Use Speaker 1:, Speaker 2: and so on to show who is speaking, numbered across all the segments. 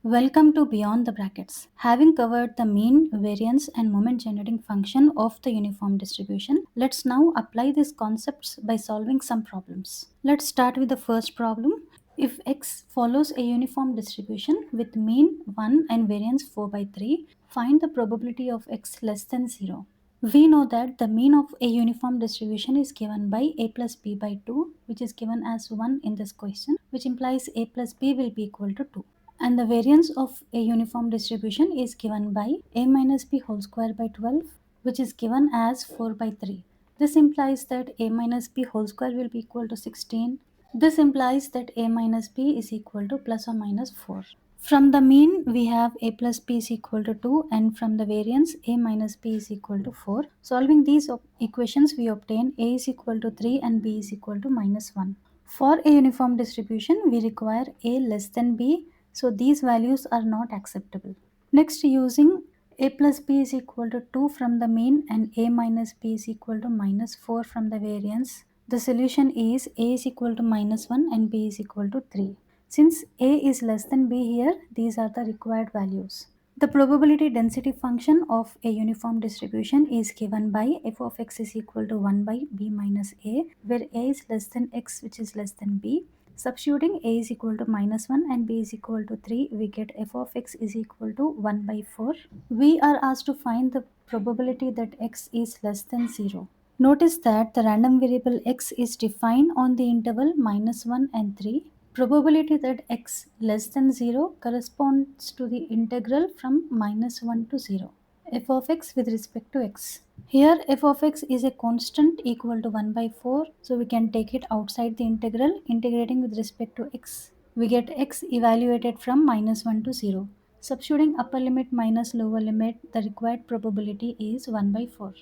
Speaker 1: Welcome to Beyond the Brackets. Having covered the mean, variance, and moment generating function of the uniform distribution, let's now apply these concepts by solving some problems. Let's start with the first problem. If x follows a uniform distribution with mean 1 and variance 4 by 3, find the probability of x less than 0. We know that the mean of a uniform distribution is given by a plus b by 2, which is given as 1 in this question, which implies a plus b will be equal to 2. And the variance of a uniform distribution is given by a minus b whole square by 12, which is given as 4 by 3. This implies that a minus b whole square will be equal to 16. This implies that a minus b is equal to plus or minus 4. From the mean, we have a plus b is equal to 2, and from the variance, a minus b is equal to 4. Solving these equations, we obtain a is equal to 3 and b is equal to minus 1. For a uniform distribution, we require a less than b, so these values are not acceptable. Next, using a plus b is equal to 2 from the mean and a minus b is equal to minus 4 from the variance, the solution is a is equal to minus 1 and b is equal to 3. Since a is less than b here, these are the required values. The probability density function of a uniform distribution is given by f of x is equal to 1 by b minus a, where a is less than x, which is less than b. Substituting a is equal to minus 1 and b is equal to 3, we get f of x is equal to 1 by 4. We are asked to find the probability that x is less than 0. Notice that the random variable x is defined on the interval minus 1 and 3. Probability that x less than 0 corresponds to the integral from minus 1 to 0. F of x with respect to x. Here f of x is a constant equal to 1 by 4, so we can take it outside the integral, integrating with respect to x. We get x evaluated from minus 1 to 0. Substituting upper limit minus lower limit, the required probability is 1 by 4.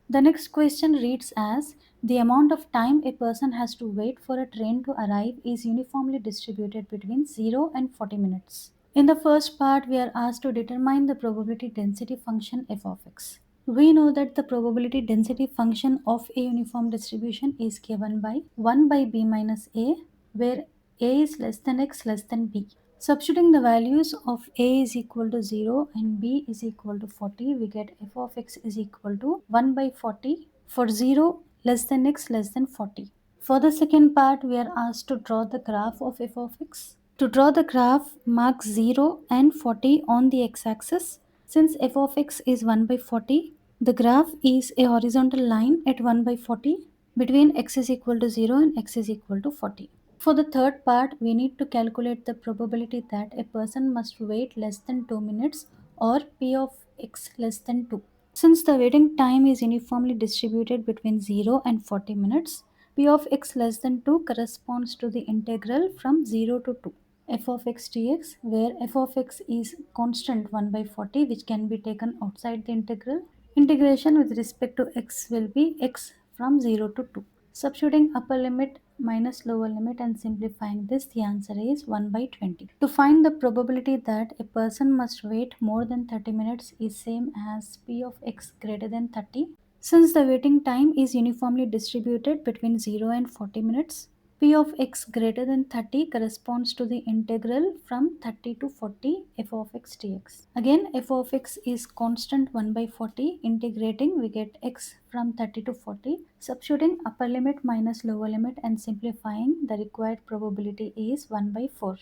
Speaker 1: The next question reads as, the amount of time a person has to wait for a train to arrive is uniformly distributed between 0 and 40 minutes. In the first part, we are asked to determine the probability density function f of x. We know that the probability density function of a uniform distribution is given by 1 by b minus a, where a is less than x less than b. Substituting the values of a is equal to 0 and b is equal to 40, we get f of x is equal to 1 by 40 for 0 less than x less than 40. For the second part, we are asked to draw the graph of f of x. To draw the graph, mark 0 and 40 on the x-axis. Since f of x is 1 by 40, the graph is a horizontal line at 1 by 40 between x is equal to 0 and x is equal to 40. For the third part, we need to calculate the probability that a person must wait less than 2 minutes or p of x less than 2. Since the waiting time is uniformly distributed between 0 and 40 minutes, p of x less than 2 corresponds to the integral from 0 to 2 f of x dx, where f of x is constant 1 by 40, which can be taken outside the integral. Integration with respect to x will be x from 0 to 2. Substituting upper limit minus lower limit and simplifying this, the answer is 1 by 20. To find the probability that a person must wait more than 30 minutes is same as p of x greater than 30. Since the waiting time is uniformly distributed between 0 and 40 minutes, p of x greater than 30 corresponds to the integral from 30 to 40 f of x dx. Again, f of x is constant 1 by 40. Integrating, we get x from 30 to 40. Substituting upper limit minus lower limit and simplifying, the required probability is 1 by 4.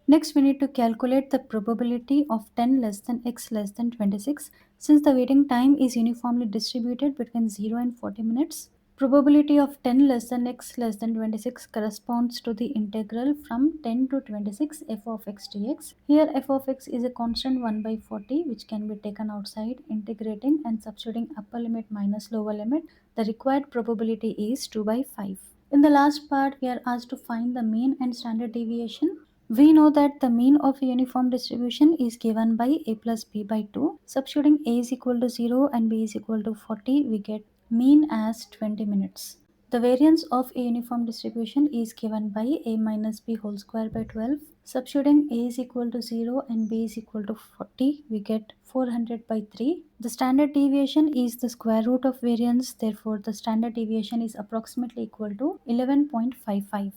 Speaker 1: Next, we need to calculate the probability of 10 less than x less than 26. Since the waiting time is uniformly distributed between 0 and 40 minutes, probability of 10 less than x less than 26 corresponds to the integral from 10 to 26 f of x dx. Here f of x is a constant 1 by 40, which can be taken outside. Integrating and substituting upper limit minus lower limit, the required probability is 2 by 5. In the last part, we are asked to find the mean and standard deviation. We know that the mean of a uniform distribution is given by a plus b by 2. Substituting a is equal to 0 and b is equal to 40, we get mean as 20 minutes. The variance of a uniform distribution is given by a minus b whole square by 12. Substituting a is equal to 0 and b is equal to 40, we get 400 by 3. The standard deviation is the square root of variance, therefore the standard deviation is approximately equal to 11.55.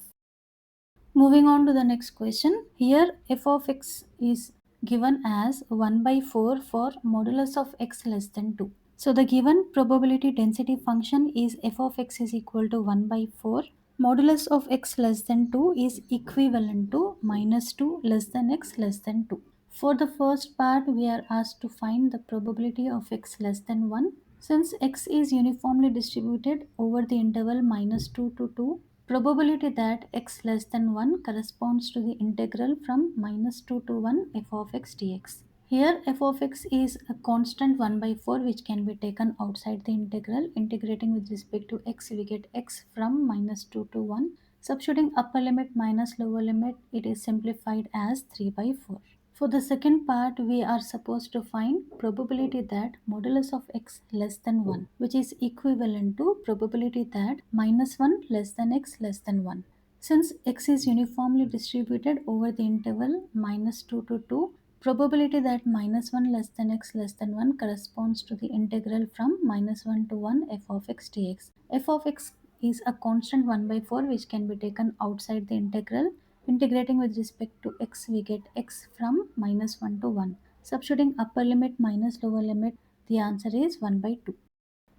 Speaker 1: Moving on to the next question. Here f of x is given as 1 by 4 for modulus of x less than 2. So the given probability density function is f of x is equal to 1 by 4. Modulus of x less than 2 is equivalent to minus 2 less than x less than 2. For the first part, we are asked to find the probability of x less than 1. Since x is uniformly distributed over the interval minus 2 to 2, probability that x less than 1 corresponds to the integral from minus 2 to 1 f of x dx. Here f of x is a constant 1 by 4 which can be taken outside the integral. Integrating with respect to x, we get x from minus 2 to 1. Substituting upper limit minus lower limit, it is simplified as 3 by 4. For the second part, we are supposed to find probability that modulus of x less than 1, which is equivalent to probability that minus 1 less than x less than 1. Since x is uniformly distributed over the interval minus 2 to 2, probability that minus 1 less than x less than 1 corresponds to the integral from minus 1 to 1 f of x dx. F of x is a constant 1 by 4 which can be taken outside the integral. Integrating with respect to x, we get x from minus 1 to 1. Substituting upper limit minus lower limit, the answer is 1 by 2.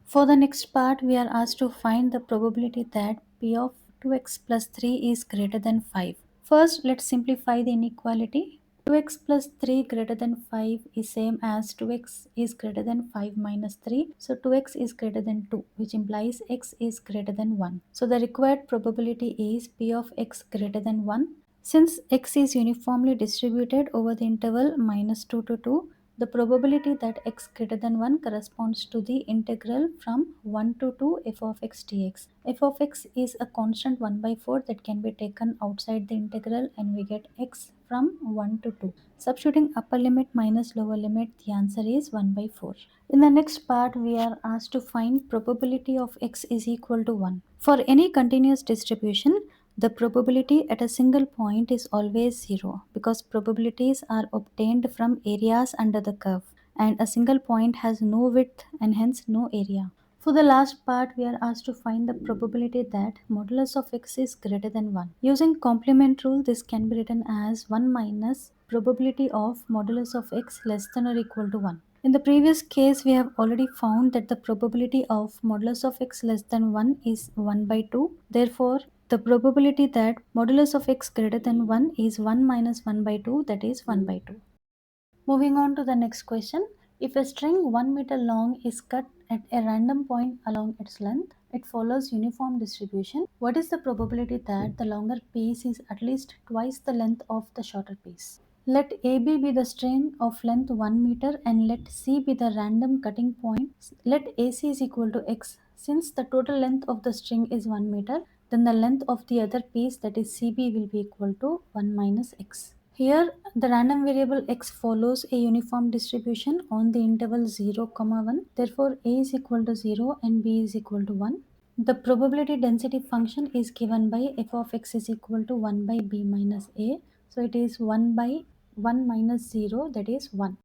Speaker 1: For the next part, we are asked to find the probability that p of 2x plus 3 is greater than 5. First, let's simplify the inequality. 2x plus 3 greater than 5 is same as 2x is greater than 5 minus 3. So 2x is greater than 2, which implies x is greater than 1. So the required probability is p of x greater than 1. Since x is uniformly distributed over the interval minus 2 to 2, the probability that x greater than 1 corresponds to the integral from 1 to 2 f of x dx. F of x is a constant 1 by 4 that can be taken outside the integral, and we get x from 1 to 2. Substituting upper limit minus lower limit, the answer is 1 by 4. In the next part, we are asked to find probability of x is equal to 1. For any continuous distribution, the probability at a single point is always 0 because probabilities are obtained from areas under the curve, and a single point has no width and hence no area. For the last part, we are asked to find the probability that modulus of x is greater than 1. Using complement rule, this can be written as 1 minus probability of modulus of x less than or equal to 1. In the previous case, we have already found that the probability of modulus of x less than 1 is 1 by 2. Therefore, the probability that modulus of x greater than 1 is 1 minus 1 by 2, that is 1 by 2. Moving on to the next question. If a string 1 meter long is cut at a random point along its length, it follows uniform distribution. What is the probability that the longer piece is at least twice the length of the shorter piece? Let AB be the string of length 1 meter and let C be the random cutting point. Let AC is equal to X. Since the total length of the string is 1 meter, then the length of the other piece, that is CB, will be equal to 1 minus X. Here, the random variable x follows a uniform distribution on the interval 0, 1. Therefore, a is equal to 0 and b is equal to 1. The probability density function is given by f of x is equal to 1 by b minus a. So, it is 1 by 1 minus 0, that is 1.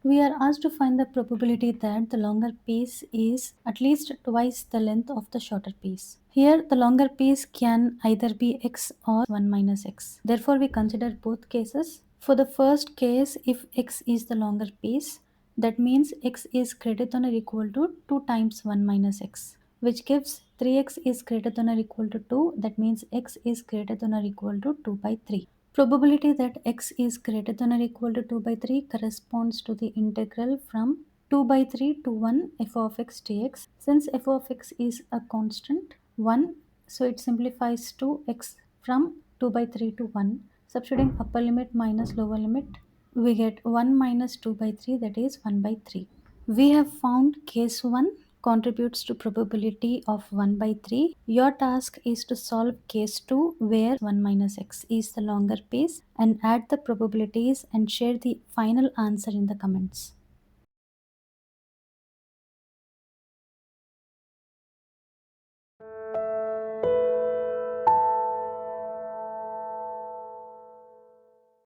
Speaker 1: We are asked to find the probability that the longer piece is at least twice the length of the shorter piece. Here, the longer piece can either be x or 1 minus x. Therefore, we consider both cases. For the first case, if x is the longer piece, that means x is greater than or equal to 2 times 1 minus x, which gives 3x is greater than or equal to 2. That means x is greater than or equal to 2 by 3. Probability that x is greater than or equal to 2 by 3 corresponds to the integral from 2 by 3 to 1 f of x dx. Since f of x is a constant 1, so it simplifies to x from 2 by 3 to 1. Substituting upper limit minus lower limit, we get 1 minus 2 by 3, that is 1 by 3. We have found case 1 contributes to probability of 1 by 3. Your task is to solve case 2 where 1 minus x is the longer piece and add the probabilities and share the final answer in the comments.